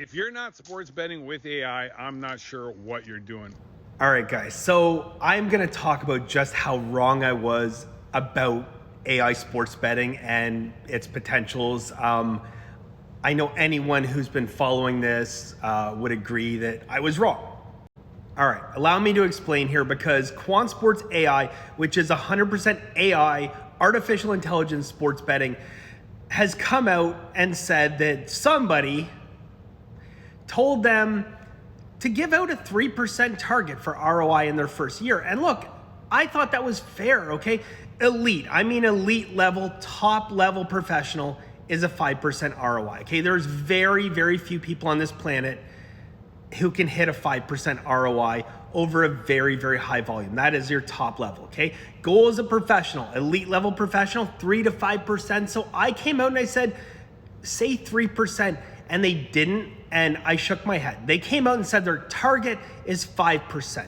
If you're not sports betting with AI, I'm not sure what you're doing. All right, guys. So I'm going to talk about just how wrong I was about AI sports betting and its potentials. I know anyone who's been following this would agree that I was wrong. All right, allow me to explain here because Quant Sports AI, which is 100% AI, artificial intelligence sports betting, has come out and said that somebody told them to give out a 3% target for ROI in their first year. And look, I thought that was fair, okay? Elite level, top level professional is a 5% ROI, okay? There's very, very few people on this planet who can hit a 5% ROI over a very, very high volume. That is your top level, okay? Goal as a professional, elite level professional, 3 to 5%. So I came out and I said, say 3%, and they didn't, and I shook my head. They came out and said their target is 5%.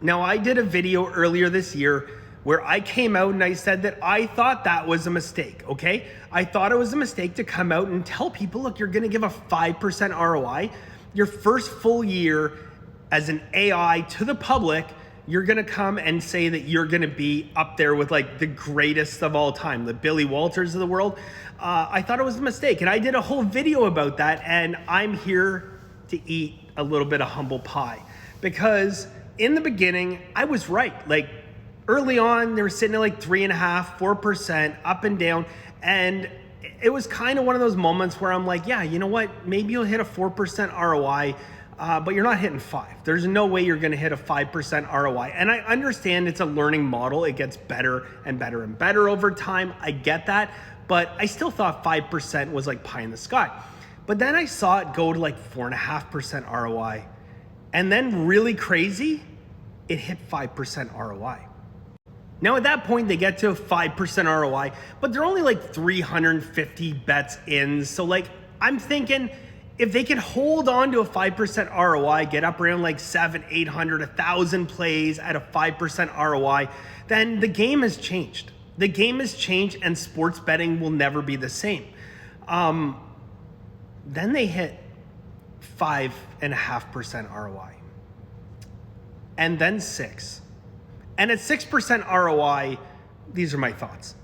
Now, I did a video earlier this year where I came out and I said that I thought that was a mistake, okay? I thought it was a mistake to come out and tell people, look, you're gonna give a 5% ROI. Your first full year as an AI to the public, you're gonna come and say that you're gonna be up there with like the greatest of all time, the Billy Walters of the world. I thought it was a mistake, and I did a whole video about that, and I'm here to eat a little bit of humble pie because in the beginning, I was right. Like early on, they were sitting at like 3.5%, 4%, up and down, and it was kind of one of those moments where I'm like, yeah, you know what? Maybe you'll hit a 4% ROI, but you're not hitting 5. There's no way you're gonna hit a 5% ROI. And I understand it's a learning model. It gets better and better and better over time. I get that, but I still thought 5% was like pie in the sky. But then I saw it go to like 4.5% ROI. And then really crazy, it hit 5% ROI. Now at that point, they get to 5% ROI, but they're only like 350 bets in. So like, I'm thinking if they can hold on to a 5% ROI, get up around like 700, 800, 1,000 plays at a 5% ROI, then the game has changed. The game has changed and sports betting will never be the same. Then they hit 5.5% ROI and then 6. And at 6% ROI, these are my thoughts.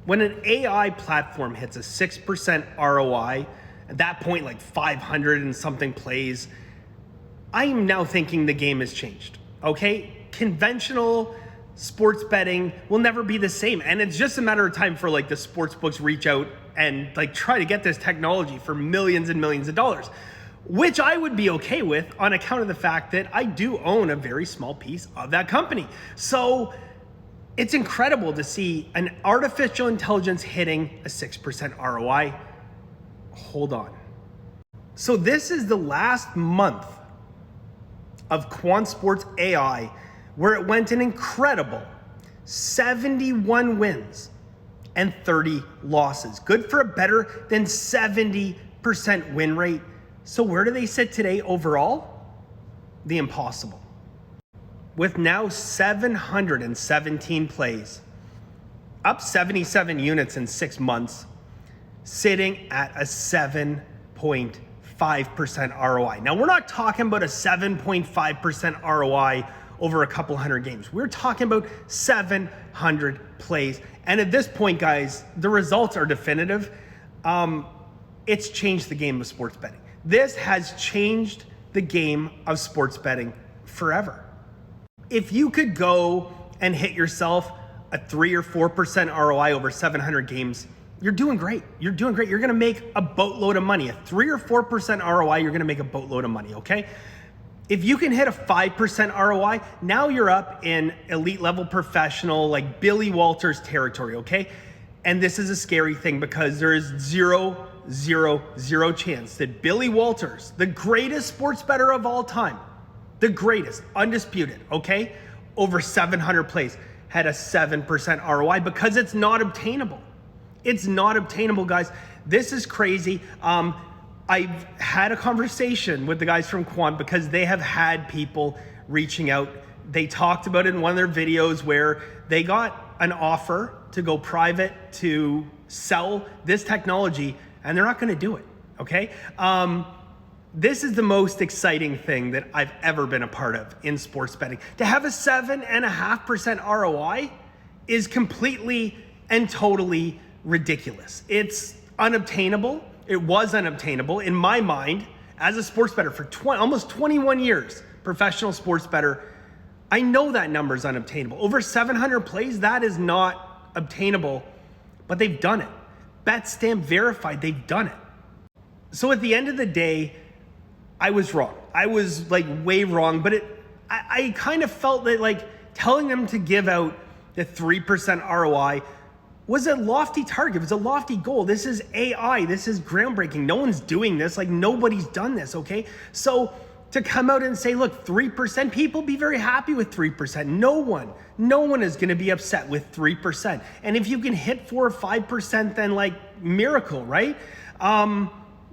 When an AI platform hits a 6% ROI, at that point, like 500 and something plays, I am now thinking the game has changed, okay? Conventional sports betting will never be the same. And it's just a matter of time for like the sports books reach out and like try to get this technology for millions and millions of dollars, which I would be okay with on account of the fact that I do own a very small piece of that company. So it's incredible to see an artificial intelligence hitting a 6% ROI. Hold on. So this is the last month of Quant Sports AI where it went an incredible 71 wins and 30 losses. Good for a better than 70% win rate. So where do they sit today overall? The impossible. With now 717 plays, up 77 units in 6 months, sitting at a 7.5% ROI. Now we're not talking about a 7.5% ROI over a couple hundred games. We're talking about 700 plays. And at this point, guys, the results are definitive. It's changed the game of sports betting. This has changed the game of sports betting forever. If you could go and hit yourself a 3 or 4% ROI over 700 games, you're doing great. You're doing great. You're gonna make a boatload of money. A 3 or 4% ROI, you're gonna make a boatload of money, okay? If you can hit a 5% ROI, now you're up in elite level professional, like Billy Walters territory, okay? And this is a scary thing because there is zero chance that Billy Walters, the greatest sports bettor of all time, the greatest, undisputed, okay, over 700 plays, had a 7% ROI because it's not obtainable. It's not obtainable, guys. This is crazy. I've had a conversation with the guys from Quant because they have had people reaching out. They talked about it in one of their videos where they got an offer to go private to sell this technology and they're not going to do it. Okay. This is the most exciting thing that I've ever been a part of in sports betting. To have a 7.5% ROI is completely and totally ridiculous. It's unobtainable. It was unobtainable in my mind as a sports bettor for almost 21 years, professional sports bettor. I know that number is unobtainable. Over 700 plays, that is not obtainable, but they've done it. BetStamp verified, they've done it. So at the end of the day, I was wrong. I was like way wrong, but I kind of felt that like telling them to give out the 3% ROI was a lofty target. It was a lofty goal. This is AI. This is groundbreaking. No one's doing this. Like nobody's done this, okay? So to come out and say, look, 3%, people be very happy with 3%. No one is gonna be upset with 3%. And if you can hit 4 or 5%, then like miracle, right?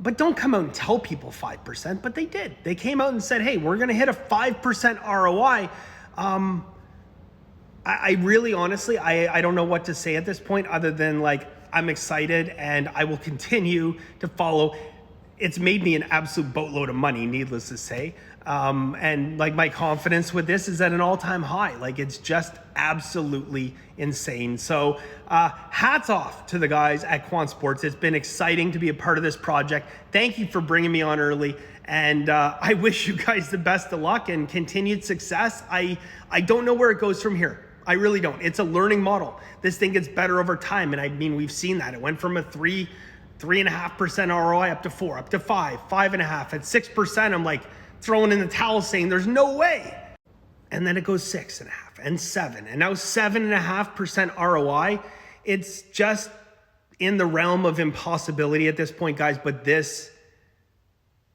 But don't come out and tell people 5%, but they did. They came out and said, hey, we're gonna hit a 5% ROI. I really, honestly, I don't know what to say at this point other than like, I'm excited and I will continue to follow. It's made me an absolute boatload of money, needless to say. And like my confidence with this is at an all-time high. Like it's just absolutely insane. So hats off to the guys at Quant Sports. It's been exciting to be a part of this project. Thank you for bringing me on early. And I wish you guys the best of luck and continued success. I don't know where it goes from here. I really don't. It's a learning model. This thing gets better over time. And I mean, we've seen that. It went from a 3.5% ROI up to 4, up to 5, 5.5. At 6%, I'm like throwing in the towel saying there's no way. And then it goes 6.5 and 7 and now 7.5% ROI. It's just in the realm of impossibility at this point, guys, but this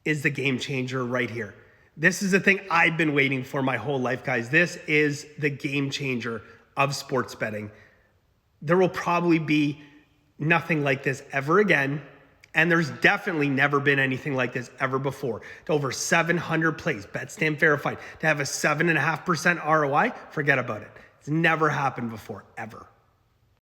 is the game changer right here. This is the thing I've been waiting for my whole life, guys. This is the game changer of sports betting. There will probably be nothing like this ever again. And there's definitely never been anything like this ever before. To over 700 plays, BetStamp verified, to have a 7.5% ROI, forget about it. It's never happened before, ever.